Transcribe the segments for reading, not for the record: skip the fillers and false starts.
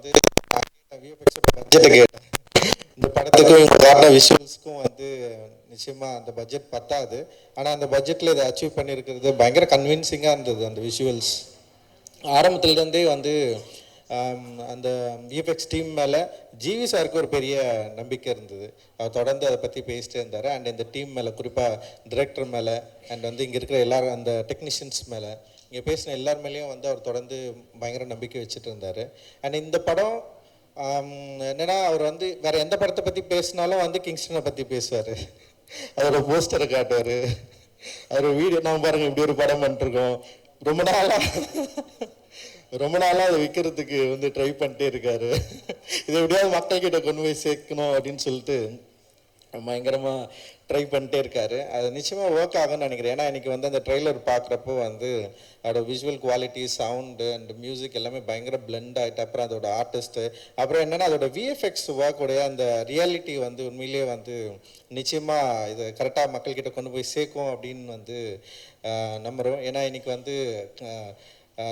வந்து விஎஃப்எக்ஸோட பட்ஜெட்டை கேட்டேன். இந்த படத்துக்கும் இவங்க காட்டின விஷுவல்ஸ்க்கும் வந்து நிச்சயமாக அந்த பட்ஜெட் பத்தாது. ஆனால் அந்த பட்ஜெட்டில் இதை அச்சீவ் பண்ணியிருக்கிறது பயங்கர கன்வின்சிங்காக இருந்தது. அந்த விஷுவல்ஸ் ஆரம்பத்துலேருந்தே வந்து அந்த விஎஃப்எக்ஸ் டீம் மேலே ஜிவி சாருக்கு ஒரு பெரிய நம்பிக்கை இருந்தது. அவர் தொடர்ந்து அதை பற்றி பேசிட்டே இருந்தார். அண்ட் இந்த டீம் மேலே, குறிப்பாக டிரெக்டர் மேலே, அண்ட் வந்து இங்கே இருக்கிற எல்லாரும் அந்த டெக்னீஷியன்ஸ் மேலே, இங்கே பேசின எல்லார் மேலேயும் வந்து அவர் தொடர்ந்து பயங்கர நம்பிக்கை வச்சுட்டு இருந்தார். அண்ட் இந்த படம் என்னென்னா, அவர் வந்து வேறு எந்த படத்தை பற்றி பேசினாலும் வந்து கிங்ஸ்டனை பற்றி பேசுவார். அதோட போஸ்டரை காட்டுவார். அவர் வீடியோ நம்ம பாருங்கள், இப்படி ஒரு படம் பண்ணிருக்கோம், ரொம்ப நாளாக அதை விற்கிறதுக்கு வந்து ட்ரை பண்ணிட்டே இருக்காரு. இதை எப்படியாவது மக்கள்கிட்ட கொண்டு போய் சேர்க்கணும் அப்படின்னு சொல்லிட்டு பயங்கரமாக ட்ரை பண்ணிட்டே இருக்காரு. அது நிச்சயமாக ஒர்க் ஆகும்னு நினைக்கிறேன். ஏன்னா இன்றைக்கி வந்து அந்த ட்ரெய்லர் பார்க்குறப்போ வந்து அதோட visual quality, sound and music எல்லாமே பயங்கர பிளெண்ட் ஆகிட்டு, அப்புறம் அதோட ஆர்டிஸ்ட்டு, அப்புறம் என்னென்னா அதோட விஎஃப்எக்ஸ் ஒர்க்குடைய அந்த ரியாலிட்டி வந்து உண்மையிலேயே வந்து நிச்சயமாக இதை கரெக்டாக மக்கள்கிட்ட கொண்டு போய் சேர்க்கும் அப்படின்னு வந்து நம்புகிறோம். ஏன்னா இன்றைக்கி வந்து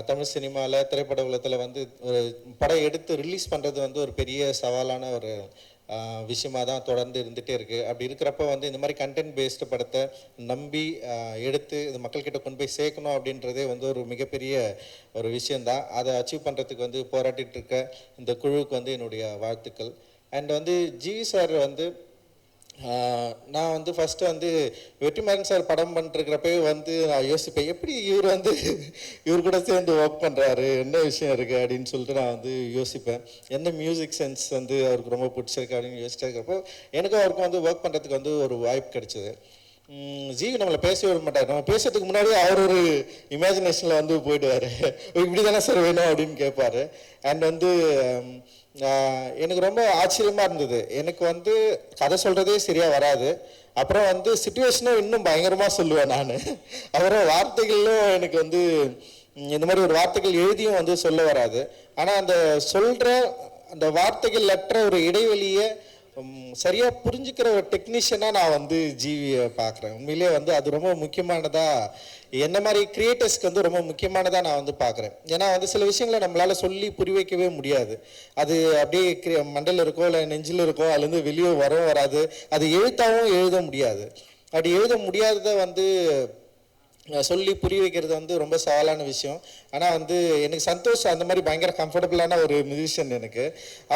தமிழ் சினிமாவில், திரைப்பட உலகத்தில் வந்து ஒரு படம் எடுத்து ரிலீஸ் பண்ணுறது வந்து ஒரு பெரிய சவாலான ஒரு விஷயமாக தான் தொடர்ந்து இருந்துகிட்டே இருக்குது. அப்படி இருக்கிறப்ப வந்து இந்த மாதிரி கண்டென்ட் பேஸ்டு படத்தை நம்பி எடுத்து இது மக்கள்கிட்ட கொண்டு போய் சேர்க்கணும் அப்படின்றதே வந்து ஒரு மிகப்பெரிய ஒரு விஷயந்தான். அதை அச்சீவ் பண்ணுறதுக்கு வந்து போராட்டிகிட்டு இருக்க இந்த குழுவுக்கு வந்து என்னுடைய வாழ்த்துக்கள். அண்ட் வந்து ஜிவி சார் வந்து நான் வந்து ஃபஸ்ட்டு வந்து வெற்றிமாறன் சார் படம் பண்ணிருக்கிறப்பவே வந்து நான் யோசிப்பேன், எப்படி இவர் கூட சேர்ந்து ஒர்க் பண்ணுறாரு, என்ன விஷயம் இருக்குது அப்படின்னு சொல்லிட்டு நான் வந்து யோசிப்பேன். எந்த மியூசிக் சென்ஸ் வந்து அவருக்கு ரொம்ப பிடிச்சிருக்கு அப்படின்னு யோசிச்சுட்டு இருக்கிறப்போ எனக்கும் அவருக்கும் வந்து ஒர்க் பண்ணுறதுக்கு வந்து ஒரு வாய்ப்பு கிடைச்சிது. ஜிவி நம்மளை பேச விட மாட்டார். நம்ம பேசுறதுக்கு முன்னாடி அவர் ஒரு இமேஜினேஷனில் வந்து போயிடுவார். இப்படி தானே சார் வேணும் அப்படின்னு கேட்பார். அண்ட் வந்து எனக்கு ரொம்ப ஆச்சரியமாக இருந்தது. எனக்கு வந்து கதை சொல்கிறதே சரியாக வராது. அப்புறம் வந்து சிச்சுவேஷனும் இன்னும் பயங்கரமாக சொல்லுவேன் நான். அப்புறம் வார்த்தைகளும் எனக்கு வந்து இந்த மாதிரி ஒரு வார்த்தைகள் எழுதியும் வந்து சொல்ல வராது. ஆனால் அந்த சொல்கிற அந்த வார்த்தைகள் அற்ற ஒரு இடைவெளியை சரியாக புரிஞ்சுக்கிற ஒரு டெக்னீஷியனாக நான் வந்து ஜிவியை பார்க்குறேன். உண்மையிலே வந்து அது ரொம்ப முக்கியமானதாக, என்ன மாதிரி கிரியேட்டர்ஸ்க்கு வந்து ரொம்ப முக்கியமானதாக நான் வந்து பார்க்குறேன். ஏன்னா வந்து சில விஷயங்களை நம்மளால் சொல்லி புரி வைக்கவே முடியாது. அது அப்படியே மண்டல இருக்கோ இல்லை நெஞ்சில் இருக்கோ, அதுலேருந்து வெளியே வரவும் வராது. அது எழுத்தாகவும் எழுத முடியாது. அப்படி எழுத முடியாததை வந்து சொல்லி புரிய வைக்கிறது வந்து ரொம்ப சவாலான விஷயம். ஆனால் வந்து எனக்கு சந்தோஷ் அந்த மாதிரி பயங்கர கம்ஃபர்டபுளான ஒரு மியூசிஷியன் எனக்கு.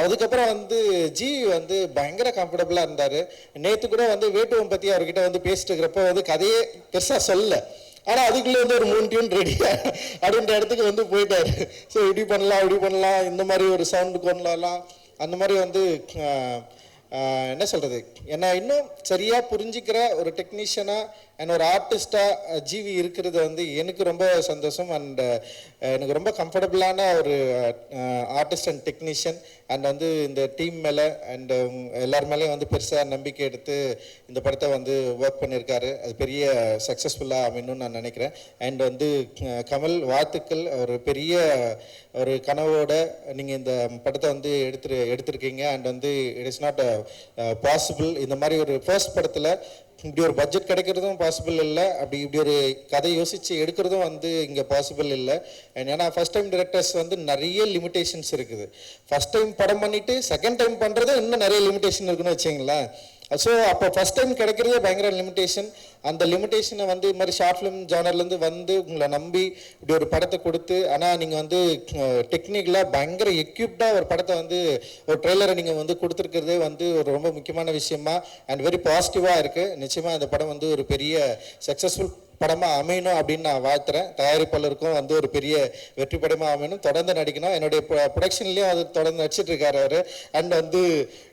அதுக்கப்புறம் வந்து ஜிவி வந்து பயங்கர கம்ஃபர்டபுளாக இருந்தார். நேற்று கூட வந்து வேட்டுவம் பற்றி அவர்கிட்ட வந்து பேசிட்டு இருக்கிறப்போ வந்து கதையே பெருசாக சொல்லலை. ஆனால் அதுக்குள்ளே வந்து ஒரு 3 டியூன் ரெடியா அப்படின்ற இடத்துக்கு வந்து போயிட்டார். ஸோ இப்படி பண்ணலாம், இந்த மாதிரி ஒரு சவுண்டு கொண்டலாம், அந்த மாதிரி வந்து என்ன சொல்கிறது, என்னை இன்னும் சரியாக புரிஞ்சிக்கிற ஒரு டெக்னீஷியனாக அண்ட் ஒரு ஆர்டிஸ்டாக ஜிவி இருக்கிறது வந்து எனக்கு ரொம்ப சந்தோஷம். அண்ட் எனக்கு ரொம்ப கம்ஃபர்டபுளான ஒரு ஆர்டிஸ்ட் அண்ட் டெக்னீஷியன். அண்ட் வந்து இந்த டீம் மேலே அண்ட் எல்லார் மேலேயும் வந்து பெருசாக நம்பிக்கை எடுத்து இந்த படத்தை வந்து ஒர்க் பண்ணியிருக்காரு. அது பெரிய சக்ஸஸ்ஃபுல்லாக அமையணும்னு நான் நினைக்கிறேன். அண்ட் வந்து கமல், வாழ்த்துக்கள். ஒரு பெரிய ஒரு கனவோட நீங்கள் இந்த படத்தை வந்து எடுத்திருக்கீங்க. அண்ட் வந்து இட் இஸ் நாட் பாசிபிள். இந்த மாதிரி ஒரு ஃபர்ஸ்ட் படத்தில் இப்படி ஒரு பட்ஜெட் கிடைக்கிறதும் பாசிபிள் இல்லை. இப்படி ஒரு கதை யோசித்து எடுக்கிறதும் வந்து இங்கே பாசிபிள் இல்லை. ஏன்னா ஃபஸ்ட் டைம் டிரெக்டர்ஸ் வந்து நிறைய லிமிடேஷன்ஸ் இருக்குது. ஃபஸ்ட் டைம் படம் பண்ணிவிட்டு செகண்ட் டைம் பண்ணுறது இன்னும் நிறைய லிமிடேஷன் இருக்குன்னு வச்சிங்களேன். ஸோ அப்போ ஃபஸ்ட் டைம் கிடைக்கிறதே பயங்கர லிமிடேஷன். அந்த லிமிடேஷனை வந்து இது மாதிரி ஷார்ட் ஃபிலிம் ஜானர்லேருந்து வந்து உங்களை நம்பி இப்படி ஒரு படத்தை கொடுத்து, ஆனால் நீங்கள் வந்து டெக்னிக்கலாக பயங்கர எக்யூப்டாக ஒரு படத்தை வந்து ஒரு ட்ரெய்லரை நீங்கள் வந்து கொடுத்துருக்கிறதே வந்து ஒரு ரொம்ப முக்கியமான விஷயமா அண்ட் வெரி பாசிட்டிவாக இருக்குது. நிச்சயமாக இந்த படம் வந்து ஒரு பெரிய சக்ஸஸ்ஃபுல் படமாக அமையணும் அப்படின்னு நான் வாழ்த்துறேன். தயாரிப்பாளருக்கும் வந்து ஒரு பெரிய வெற்றி படமாக அமையணும், தொடர்ந்து நடிக்கணும். என்னுடைய ப்ரொடக்ஷன்லேயும் அது தொடர்ந்து நடிச்சிட்டு இருக்காரு அவர். அண்ட் வந்து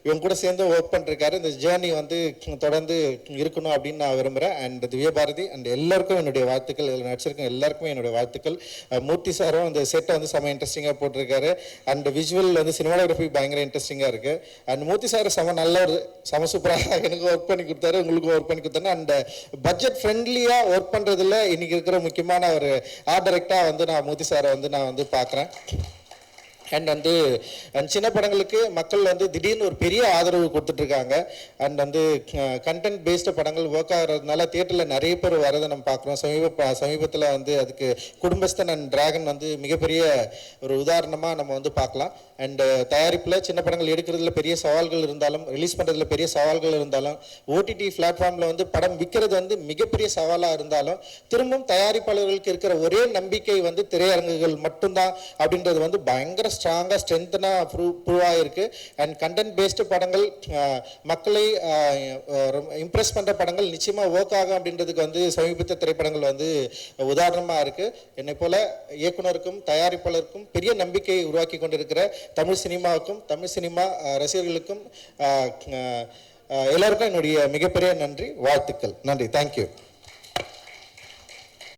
இவங்க கூட சேர்ந்து ஒர்க் பண்ணிருக்காரு. இந்த ஜேர்னி வந்து தொடர்ந்து இருக்கணும் அப்படின்னு நான் விரும்புகிறேன். அண்ட் திவ்யபாரதி அண்ட் எல்லாருக்கும் என்னுடைய வாழ்த்துக்கள். இதில் நடிச்சிருக்கேன் எல்லாருக்குமே என்னுடைய வாழ்த்துக்கள். மூர்த்தி சாரும் அந்த செட்டை வந்து செம்ம இன்ட்ரெஸ்டிங்காக போட்டிருக்காரு. அண்ட் விஷுவல் வந்து சினிமாட்டோகிராஃபி பயங்கர இன்ட்ரெஸ்டிங்காக இருக்குது. அண்ட் மூர்த்தி சார் செம சூப்பராக எனக்கு ஒர்க் பண்ணி கொடுத்தாரு, உங்களுக்கும் ஒர்க் பண்ணி கொடுத்தாரு. அண்ட் பட்ஜெட் ஃப்ரெண்ட்லியாக ஒர்க் பண்ணுறதுல இன்றைக்கி இருக்கிற முக்கியமான ஒரு ஆர்ட் டைரக்டராக வந்து நான் மூர்த்தி சாரை வந்து நான் வந்து பார்க்குறேன். அண்ட் வந்து சின்ன படங்களுக்கு மக்கள் வந்து திடீர்னு ஒரு பெரிய ஆதரவு கொடுத்துட்ருக்காங்க. அண்ட் வந்து கண்டென்ட் பேஸ்டு படங்கள் ஒர்க் ஆகிறதுனால தியேட்டரில் நிறைய பேர் வரதை நம்ம பார்க்குறோம். சமீபத்தில் வந்து அதுக்கு குடும்பஸ்தன் அண்ட் டிராகன் வந்து மிகப்பெரிய ஒரு உதாரணமாக நம்ம வந்து பார்க்கலாம். அண்டு தயாரிப்பில் சின்ன படங்கள் எடுக்கிறதுல பெரிய சவால்கள் இருந்தாலும், ரிலீஸ் பண்ணுறதுல பெரிய சவால்கள் இருந்தாலும், ஓடிடி பிளாட்ஃபார்மில் வந்து படம் விற்கிறது வந்து மிகப்பெரிய சவாலாக இருந்தாலும், திரும்பவும் தயாரிப்பாளர்களுக்கு இருக்கிற ஒரே நம்பிக்கை வந்து திரையரங்குகள் மட்டும்தான் அப்படின்றது வந்து பயங்கர ஸ்ட்ராங்காக ஸ்ட்ரென்த்தனாக ப்ரூவ் ஆகிருக்கு. அண்ட் கண்டென்ட் பேஸ்டு படங்கள் மக்களை இம்ப்ரெஸ் பண்ணுற படங்கள் நிச்சயமாக ஒர்க் ஆகும் அப்படின்றதுக்கு வந்து சமீபத்த திரைப்படங்கள் வந்து உதாரணமாக இருக்குது. என்னை போல இயக்குனருக்கும் தயாரிப்பாளருக்கும் பெரிய நம்பிக்கையை உருவாக்கி கொண்டிருக்கிற தமிழ் சினிமாவுக்கும் தமிழ் சினிமா ரசிகர்களுக்கும் எல்லாருக்கும் என்னுடைய மிகப்பெரிய நன்றி, வாழ்த்துக்கள். நன்றி, தேங்க்யூ.